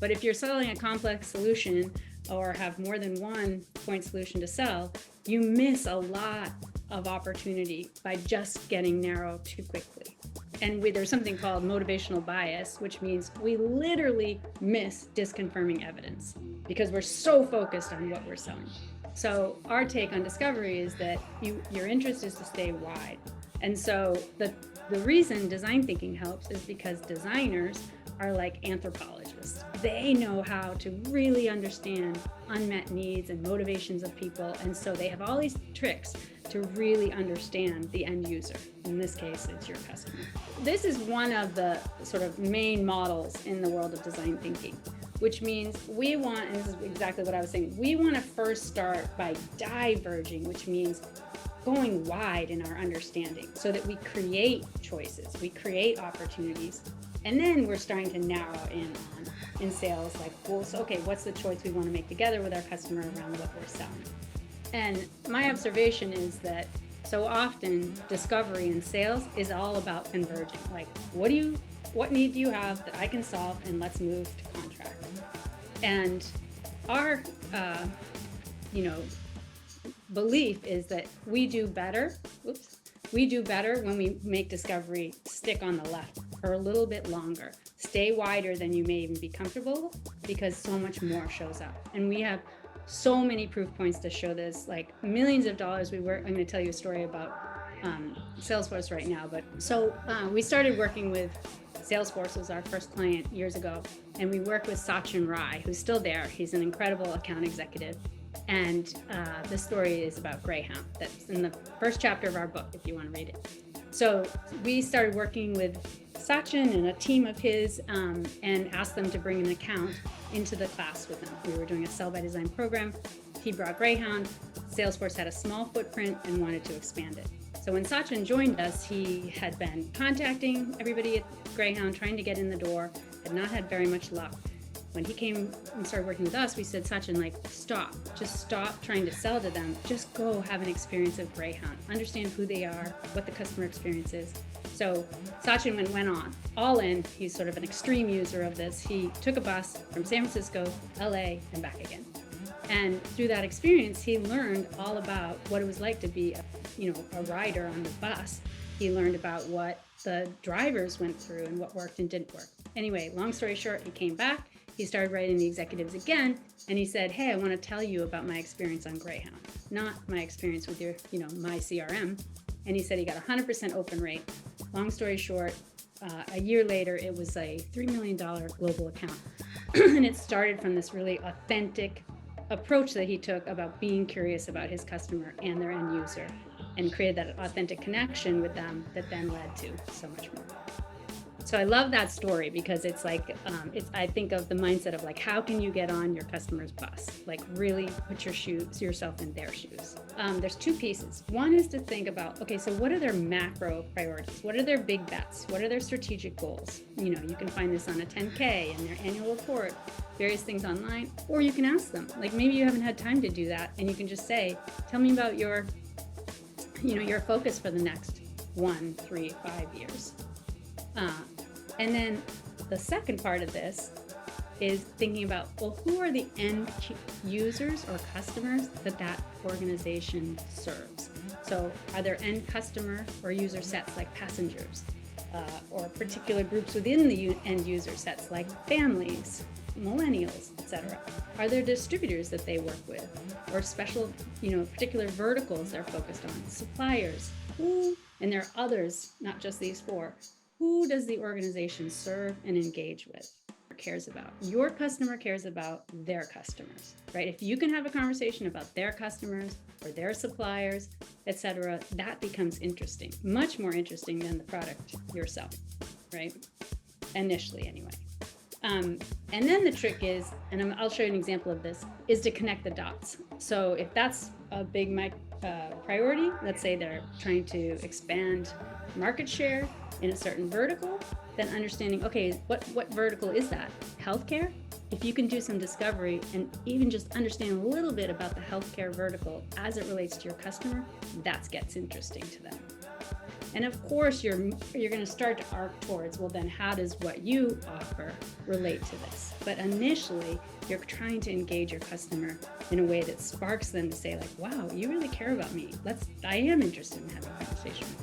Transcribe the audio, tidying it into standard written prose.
But if you're selling a complex solution or have more than one point solution to sell, you miss a lot of opportunity by just getting narrow too quickly. And there's something called motivational bias, which means we literally miss disconfirming evidence because we're so focused on what we're selling. So our take on discovery is that your interest is to stay wide. And so the reason design thinking helps is because designers are like anthropologists. They know how to really understand unmet needs and motivations of people. And so they have all these tricks to really understand the end user. In this case, it's your customer. This is one of the sort of main models in the world of design thinking, which means we want, and this is exactly what I was saying, we want to first start by diverging, which means going wide in our understanding so that we create choices, we create opportunities, and then we're starting to narrow in sales, like, well, so, okay, what's the choice we want to make together with our customer around what we're selling? And my observation is that so often discovery in sales is all about converging. Like, what need do you have that I can solve, and let's move to contract. And our, belief is that we do better when we make discovery stick on the left for a little bit longer, stay wider than you may even be comfortable, because so much more shows up. And we have so many proof points to show this, like millions of dollars. I'm going to tell you a story about Salesforce right now. But so we started working with Salesforce, was our first client years ago. And we worked with Sachin Rai, who's still there. He's an incredible account executive. And the story is about Greyhound. That's in the first chapter of our book, if you want to read it. So we started working with Sachin and a team of his and asked them to bring an account into the class with them. We were doing a sell by design program. He brought Greyhound. Salesforce had a small footprint and wanted to expand it. So when Sachin joined us, he had been contacting everybody at Greyhound, trying to get in the door, had not had very much luck. When he came and started working with us, we said, Sachin, just stop trying to sell to them. Just go have an experience of Greyhound. Understand who they are, what the customer experience is. So Sachin went on, all in. He's sort of an extreme user of this. He took a bus from San Francisco, LA, and back again. And through that experience, he learned all about what it was like to be a rider on the bus. He learned about what the drivers went through and what worked and didn't work. Anyway, long story short, he came back. He started writing the executives again, and he said, hey, I want to tell you about my experience on Greyhound, not my experience with your, my CRM. And he said he got 100% open rate. Long story short, a year later, it was a $3 million global account. And it started from this really authentic approach that he took about being curious about his customer and their end user, and created that authentic connection with them that then led to so much more. So I love that story because it's like, I think of the mindset of like, how can you get on your customer's bus? Like really put yourself in their shoes. There's two pieces. One is to think about, okay, so what are their macro priorities? What are their big bets? What are their strategic goals? You can find this on a 10K in their annual report, various things online, or you can ask them. Like maybe you haven't had time to do that, and you can just say, tell me about your focus for the next 1, 3, 5 years. And then the second part of this is thinking about, well, who are the end users or customers that organization serves? So are there end customer or user sets like passengers, or particular groups within the end user sets like families, millennials, etc.? Are there distributors that they work with, or special, particular verticals they're focused on, suppliers? And there are others, not just these four. Who does the organization serve and engage with, or cares about? Your customer cares about their customers, right? If you can have a conversation about their customers or their suppliers, etc., that becomes interesting, much more interesting than the product you're selling, right? Initially, anyway. And then the trick is, and I'll show you an example of this, is to connect the dots. So if that's a big priority, let's say they're trying to expand market share in a certain vertical, then understanding, okay, what vertical is that? Healthcare? if you can do some discovery and even just understand a little bit about the healthcare vertical as it relates to your customer, that gets interesting to them. And of course, you're going to start to arc towards, well, then how does what you offer relate to this? But initially, you're trying to engage your customer in a way that sparks them to say, like, wow, you really care about me. I am interested in having a conversation with you.